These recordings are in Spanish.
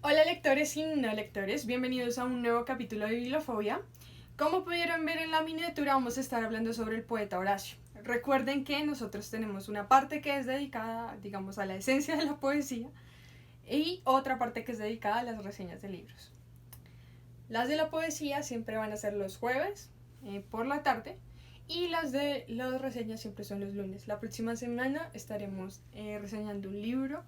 Hola lectores y no lectores, bienvenidos a un nuevo capítulo de Bibliofobia. Como pudieron ver en la miniatura, vamos a estar hablando sobre el poeta Horacio. Recuerden que nosotros tenemos una parte que es dedicada, digamos, a la esencia de la poesía y otra parte que es dedicada a las reseñas de libros. Las de la poesía siempre van a ser los jueves por la tarde y las de las reseñas siempre son los lunes. La próxima semana estaremos reseñando un libro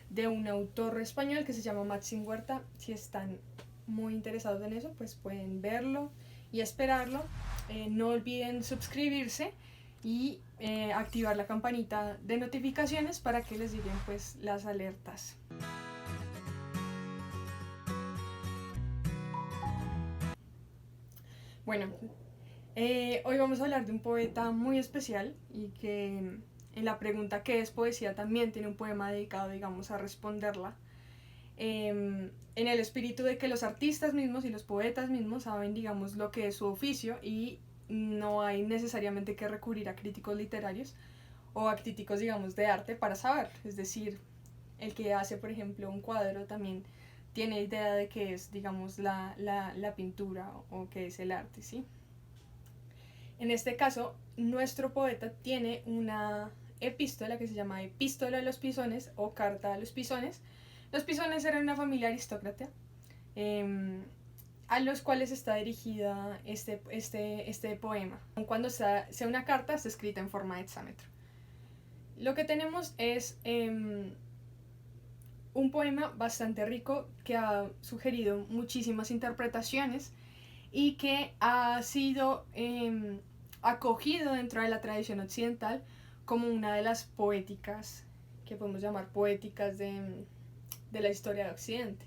de un autor español que se llama Maxim Huerta. Si están muy interesados en eso, pues pueden verlo y esperarlo. No olviden suscribirse y activar la campanita de notificaciones para que les lleguen pues las alertas. Bueno, hoy vamos a hablar de un poeta muy especial y que en la pregunta ¿qué es poesía? También tiene un poema dedicado, digamos, a responderla. En el espíritu de que los artistas mismos y los poetas mismos saben, digamos, lo que es su oficio y no hay necesariamente que recurrir a críticos literarios o a críticos, digamos, de arte para saber. Es decir, el que hace, por ejemplo, un cuadro también tiene idea de qué es, digamos, la pintura o qué es el arte, ¿sí? En este caso, nuestro poeta tiene una epístola que se llama Epístola de los Pisones o Carta a los Pisones. Los Pisones eran una familia aristócrata a los cuales está dirigida este poema. Cuando sea una carta, está escrita en forma de hexámetro. Lo que tenemos es un poema bastante rico que ha sugerido muchísimas interpretaciones y que ha sido acogido dentro de la tradición occidental como una de las poéticas que podemos llamar poéticas de la historia de Occidente.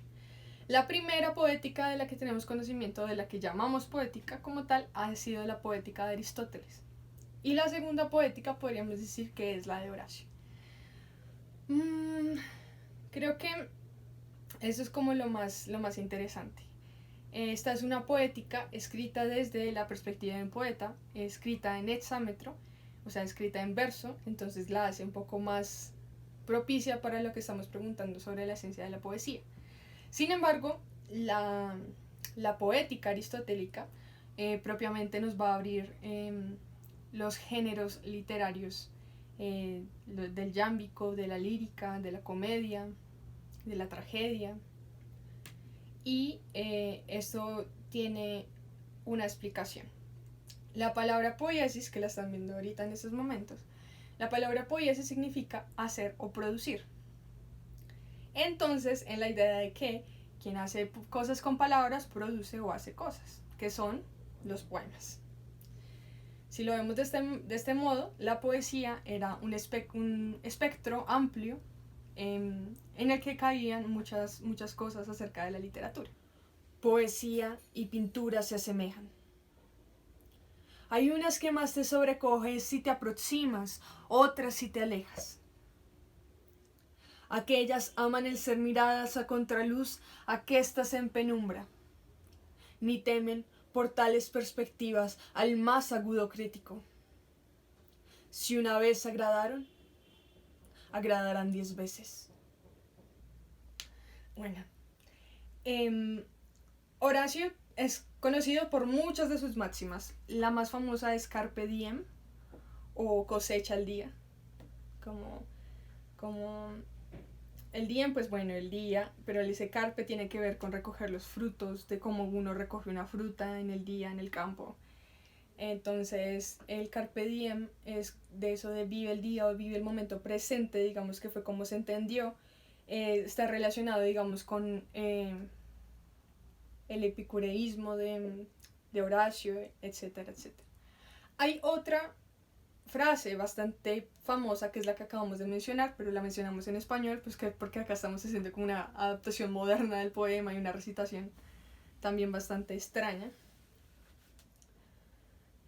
La primera poética de la que tenemos conocimiento, de la que llamamos poética como tal, ha sido la poética de Aristóteles. Y la segunda poética podríamos decir que es la de Horacio. Creo que eso es como lo más interesante. Esta es una poética escrita desde la perspectiva de un poeta, escrita en hexámetro, o sea, escrita en verso, entonces la hace un poco más propicia para lo que estamos preguntando sobre la esencia de la poesía. Sin embargo, la poética aristotélica propiamente nos va a abrir los géneros literarios del yámbico, de la lírica, de la comedia, de la tragedia. Y esto tiene una explicación. La palabra poiesis, que la están viendo ahorita en estos momentos, la palabra poiesis significa hacer o producir. Entonces, en la idea de que quien hace cosas con palabras produce o hace cosas, que son los poemas. Si lo vemos de este modo, la poesía era un espectro amplio en el que caían muchas cosas acerca de la literatura. Poesía y pintura se asemejan. Hay unas que más te sobrecoges si te aproximas, otras si te alejas. Aquellas aman el ser miradas a contraluz, aquestas en penumbra. Ni temen, por tales perspectivas, al más agudo crítico. Si una vez agradaron, agradarán 10 veces. Bueno, Horacio es conocido por muchas de sus máximas. La más famosa es Carpe Diem o cosecha al día. Como el día, pues bueno, el día, pero ese carpe tiene que ver con recoger los frutos, de cómo uno recoge una fruta en el día, en el campo. Entonces, el carpe diem es de eso de vive el día o vive el momento presente, digamos que fue como se entendió. Está relacionado, digamos, con el epicureísmo de Horacio, etcétera, etcétera. Hay otra frase bastante famosa que es la que acabamos de mencionar, pero la mencionamos en español, pues que porque acá estamos haciendo como una adaptación moderna del poema y una recitación también bastante extraña.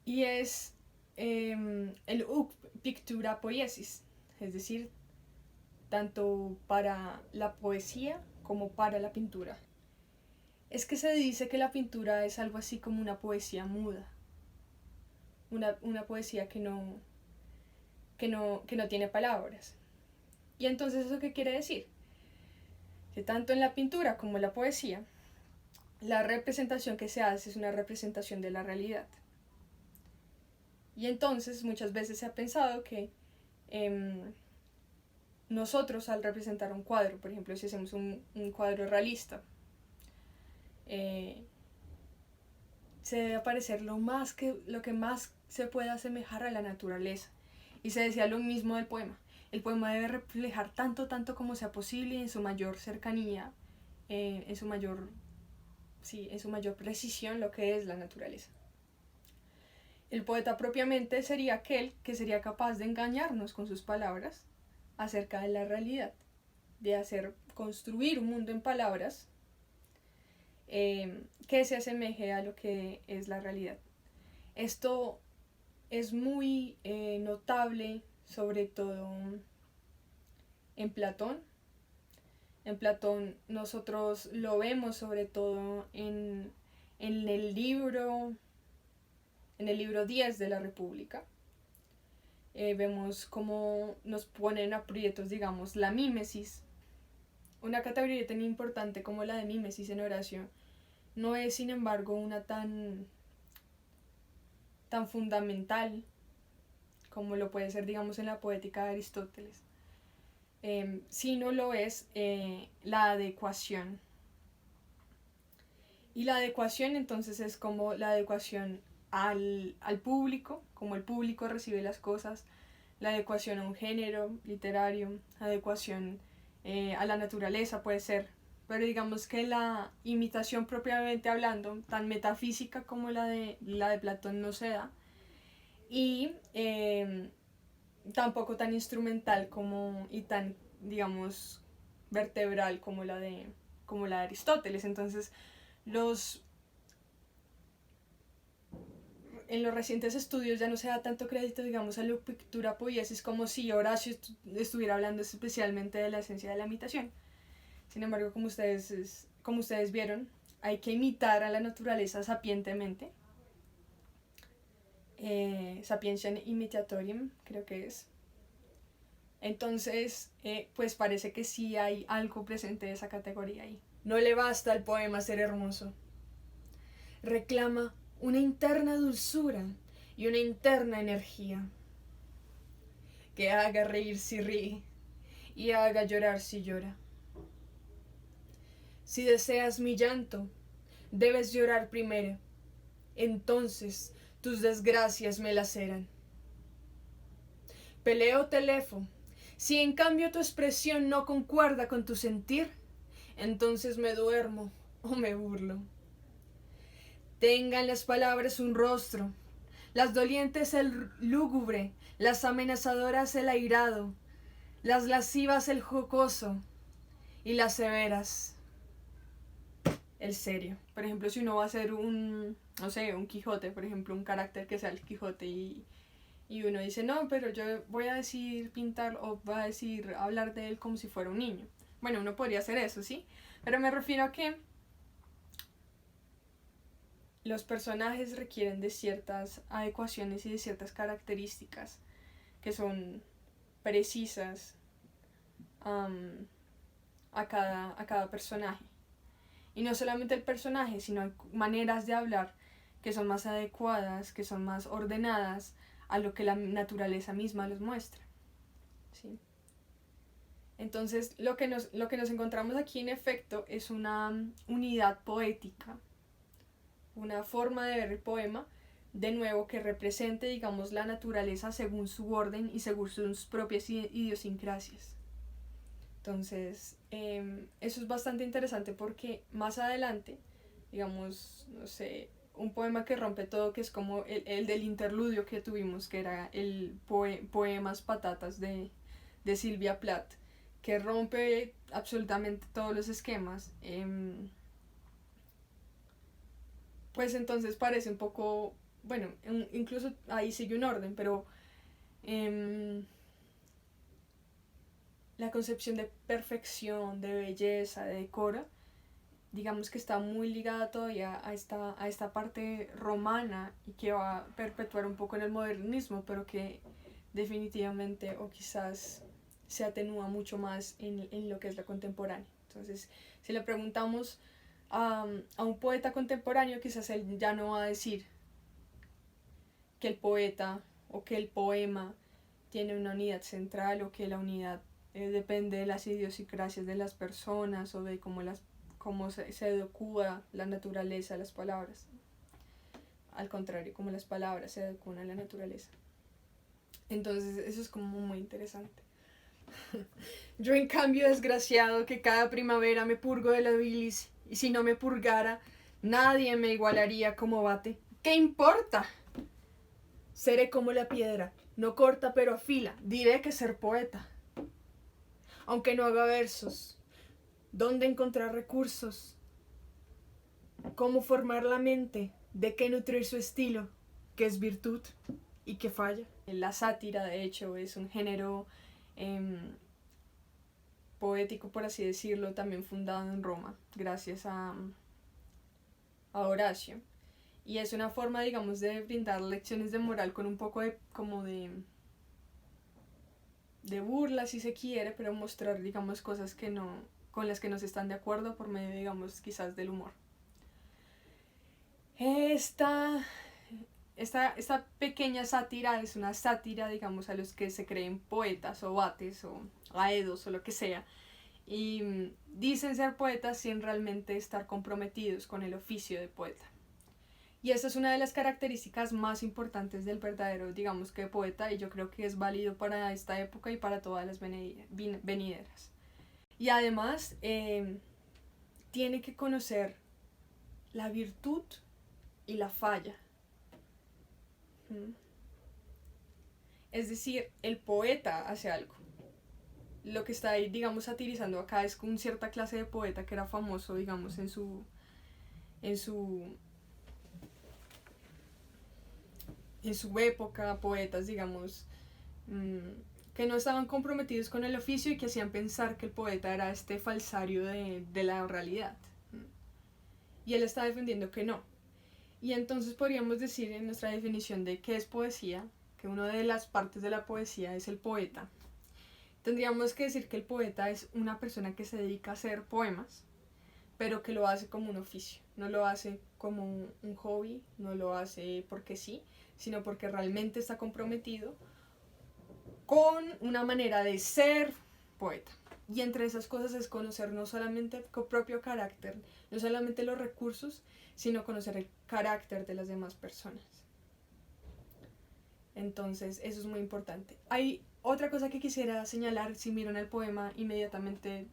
Y es el uc pictura poiesis, es decir, tanto para la poesía como para la pintura. Es que se dice que la pintura es algo así como una poesía muda, una poesía que no tiene palabras. ¿Y entonces eso qué quiere decir? que tanto en la pintura como en la poesía, la representación que se hace es una representación de la realidad. Y entonces muchas veces se ha pensado que nosotros al representar un cuadro, por ejemplo, si hacemos un cuadro realista, se debe parecer lo que más se pueda asemejar a la naturaleza. Y se decía lo mismo del poema. El poema debe reflejar tanto como sea posible en su mayor cercanía, en su mayor precisión lo que es la naturaleza. El poeta propiamente sería aquel que sería capaz de engañarnos con sus palabras acerca de la realidad, de hacer construir un mundo en palabras que se asemeje a lo que es la realidad. Esto es muy notable, sobre todo en Platón. En Platón nosotros lo vemos sobre todo en el libro 10 de la República. Vemos cómo nos ponen aprietos, digamos, la mímesis. Una categoría tan importante como la de mímesis en Horacio no es, sin embargo, una tan fundamental como lo puede ser, digamos, en la poética de Aristóteles. Sino lo es la adecuación. Y la adecuación entonces es como la adecuación al público, como el público recibe las cosas, la adecuación a un género literario, adecuación a la naturaleza puede ser, pero digamos que la imitación propiamente hablando, tan metafísica como la de Platón no se da, y tampoco tan instrumental y tan, digamos, vertebral como la de Aristóteles. Entonces, en los recientes estudios ya no se da tanto crédito, digamos, a la pictura poiesis como si Horacio estuviera hablando especialmente de la esencia de la imitación. Sin embargo, como ustedes vieron, hay que imitar a la naturaleza sapientemente. Sapientiam imitatorium, creo que es. Entonces, pues parece que sí hay algo presente de esa categoría ahí. No le basta al poema ser hermoso. Reclama una interna dulzura y una interna energía que haga reír si ríe y haga llorar si llora. Si deseas mi llanto, debes llorar primero, entonces tus desgracias me laceran. Peleo telefo, si en cambio tu expresión no concuerda con tu sentir, entonces me duermo o me burlo. Tengan las palabras un rostro, las dolientes el lúgubre, las amenazadoras el airado, las lascivas el jocoso y las severas el serio. Por ejemplo, si uno va a hacer un Quijote, por ejemplo, un carácter que sea el Quijote y uno dice, no, pero yo voy a decir pintar o voy a decir hablar de él como si fuera un niño. Bueno, uno podría hacer eso, ¿sí? Pero me refiero a que los personajes requieren de ciertas adecuaciones y de ciertas características que son precisas a cada personaje. Y no solamente el personaje, sino maneras de hablar que son más adecuadas, que son más ordenadas a lo que la naturaleza misma les muestra. ¿Sí? Entonces, lo que nos encontramos aquí en efecto es una unidad poética, una forma de ver el poema, de nuevo, que represente, digamos, la naturaleza según su orden y según sus propias idiosincrasias. Entonces, eso es bastante interesante porque más adelante, digamos, no sé, un poema que rompe todo, que es como el del interludio que tuvimos, que era el Poemas Patatas de Silvia Plath, que rompe absolutamente todos los esquemas. Pues entonces parece un poco, bueno, incluso ahí sigue un orden, pero la concepción de perfección, de belleza, de decoro, digamos que está muy ligada todavía a esta parte romana y que va a perpetuar un poco en el modernismo, pero que definitivamente o quizás se atenúa mucho más en lo que es la contemporánea. Entonces, si le preguntamos a un poeta contemporáneo, quizás él ya no va a decir que el poeta o que el poema tiene una unidad central o que la unidad depende de las idiosincrasias de las personas o de cómo se adecua la naturaleza a las palabras. Al contrario, como las palabras se adecuan a la naturaleza. Entonces eso es como muy interesante. Yo en cambio, desgraciado, que cada primavera me purgo de la bilis, y si no me purgara, nadie me igualaría como bate. ¿Qué importa? Seré como la piedra, no corta pero afila, diré que ser poeta. Aunque no haga versos, ¿dónde encontrar recursos? ¿Cómo formar la mente? ¿De qué nutrir su estilo? ¿Qué es virtud y qué falla? La sátira, de hecho, es un género poético, por así decirlo, también fundado en Roma, gracias a Horacio. Y es una forma, digamos, de brindar lecciones de moral con un poco de burla, si se quiere, pero mostrar, digamos, cosas que no, con las que no se están de acuerdo por medio, digamos, quizás del humor. Esta pequeña sátira es una sátira, digamos, a los que se creen poetas o bates o aedos o lo que sea, y dicen ser poetas sin realmente estar comprometidos con el oficio de poeta. Y esta es una de las características más importantes del verdadero, digamos, que poeta, y yo creo que es válido para esta época y para todas las venideras. Y además tiene que conocer la virtud y la falla. Es decir, el poeta hace algo. Lo que está ahí, digamos, satirizando acá es con cierta clase de poeta que era famoso, digamos, en su época, poetas, digamos, que no estaban comprometidos con el oficio y que hacían pensar que el poeta era este falsario de la realidad. Y él está defendiendo que no. Y entonces podríamos decir en nuestra definición de qué es poesía, que una de las partes de la poesía es el poeta. Tendríamos que decir que el poeta es una persona que se dedica a hacer poemas, pero que lo hace como un oficio. No lo hace como un hobby, no lo hace porque sí, sino porque realmente está comprometido con una manera de ser poeta. Y entre esas cosas es conocer no solamente el propio carácter, no solamente los recursos, sino conocer el carácter de las demás personas. Entonces, eso es muy importante. Hay otra cosa que quisiera señalar, si miran el poema inmediatamente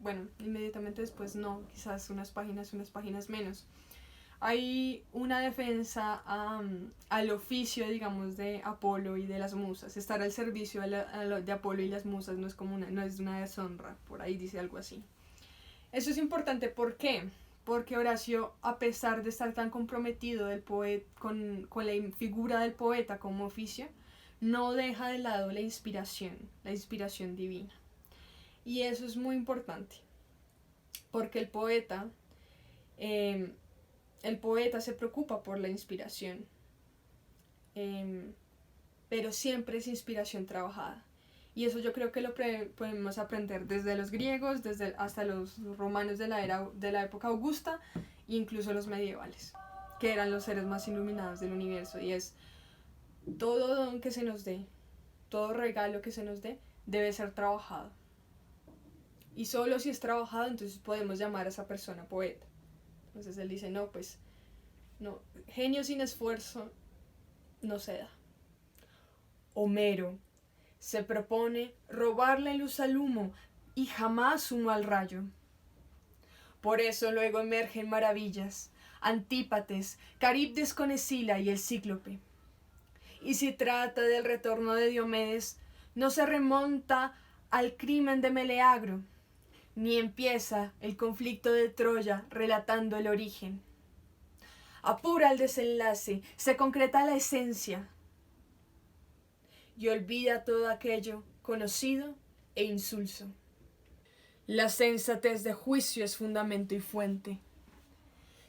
después no, quizás unas páginas menos. Hay una defensa al oficio, digamos, de Apolo y de las musas. Estar al servicio de Apolo y las musas no es una deshonra, por ahí dice algo así. Eso es importante, ¿por qué? Porque Horacio, a pesar de estar tan comprometido con la figura del poeta como oficio, no deja de lado la inspiración divina. Y eso es muy importante, porque el poeta se preocupa por la inspiración, pero siempre es inspiración trabajada. Y eso yo creo que lo podemos aprender desde los griegos, hasta los romanos de la época augusta, e incluso los medievales, que eran los seres más iluminados del universo. Y es todo don que se nos dé, todo regalo que se nos dé, debe ser trabajado. Y solo si es trabajado, entonces podemos llamar a esa persona poeta. Entonces él dice, no, genio sin esfuerzo no se da. Homero se propone robarle luz al humo y jamás humo al rayo. Por eso luego emergen maravillas, Antípates, Caribdes con Escila y el Cíclope. Y si trata del retorno de Diomedes, no se remonta al crimen de Meleagro, ni empieza el conflicto de Troya relatando el origen. Apura el desenlace, se concreta la esencia y olvida todo aquello conocido e insulso. La sensatez de juicio es fundamento y fuente.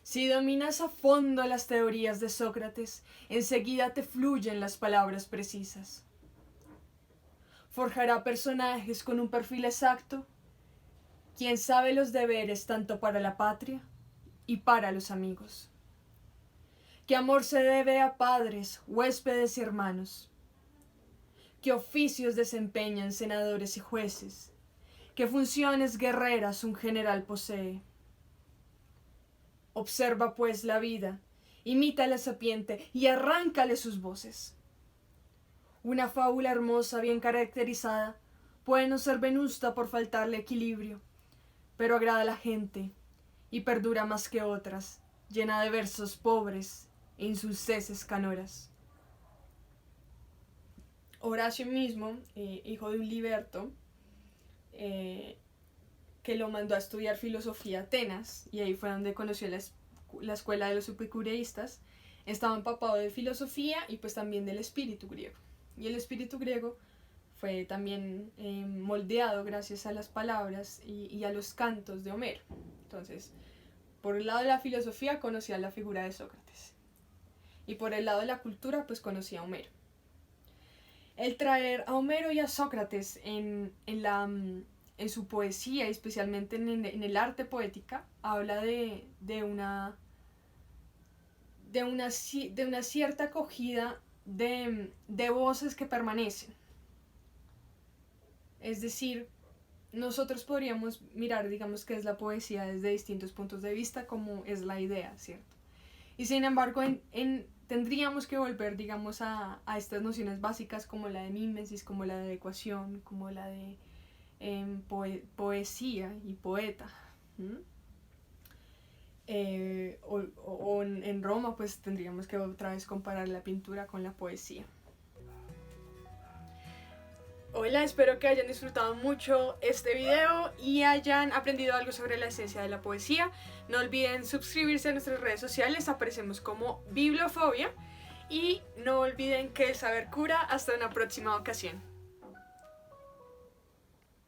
Si dominas a fondo las teorías de Sócrates, enseguida te fluyen las palabras precisas. Forjará personajes con un perfil exacto quien sabe los deberes tanto para la patria y para los amigos. ¿Qué amor se debe a padres, huéspedes y hermanos? ¿Qué oficios desempeñan senadores y jueces? ¿Qué funciones guerreras un general posee? Observa pues la vida, imita a la sapiente y arráncale sus voces. Una fábula hermosa, bien caracterizada, puede no ser venusta por faltarle equilibrio, pero agrada a la gente y perdura más que otras, llena de versos pobres e insulceses canoras. Horacio mismo, hijo de un liberto, que lo mandó a estudiar filosofía a Atenas, y ahí fue donde conoció la escuela de los epicureístas, estaba empapado de filosofía y pues también del espíritu griego. Y el espíritu griego fue también moldeado gracias a las palabras y a los cantos de Homero. Entonces, por el lado de la filosofía conocía la figura de Sócrates, y por el lado de la cultura pues conocía a Homero. El traer a Homero y a Sócrates en su poesía, y especialmente en el arte poética, habla de una cierta acogida de voces que permanecen. Es decir, nosotros podríamos mirar, digamos, qué es la poesía desde distintos puntos de vista, como es la idea, ¿cierto? Y sin embargo, tendríamos que volver, digamos, a estas nociones básicas como la de mímesis, como la de adecuación, como la de poesía y poeta. O en Roma, pues tendríamos que otra vez comparar la pintura con la poesía. Hola, espero que hayan disfrutado mucho este video y hayan aprendido algo sobre la esencia de la poesía. No olviden suscribirse a nuestras redes sociales, aparecemos como Bibliofobia, y no olviden que el saber cura. Hasta una próxima ocasión.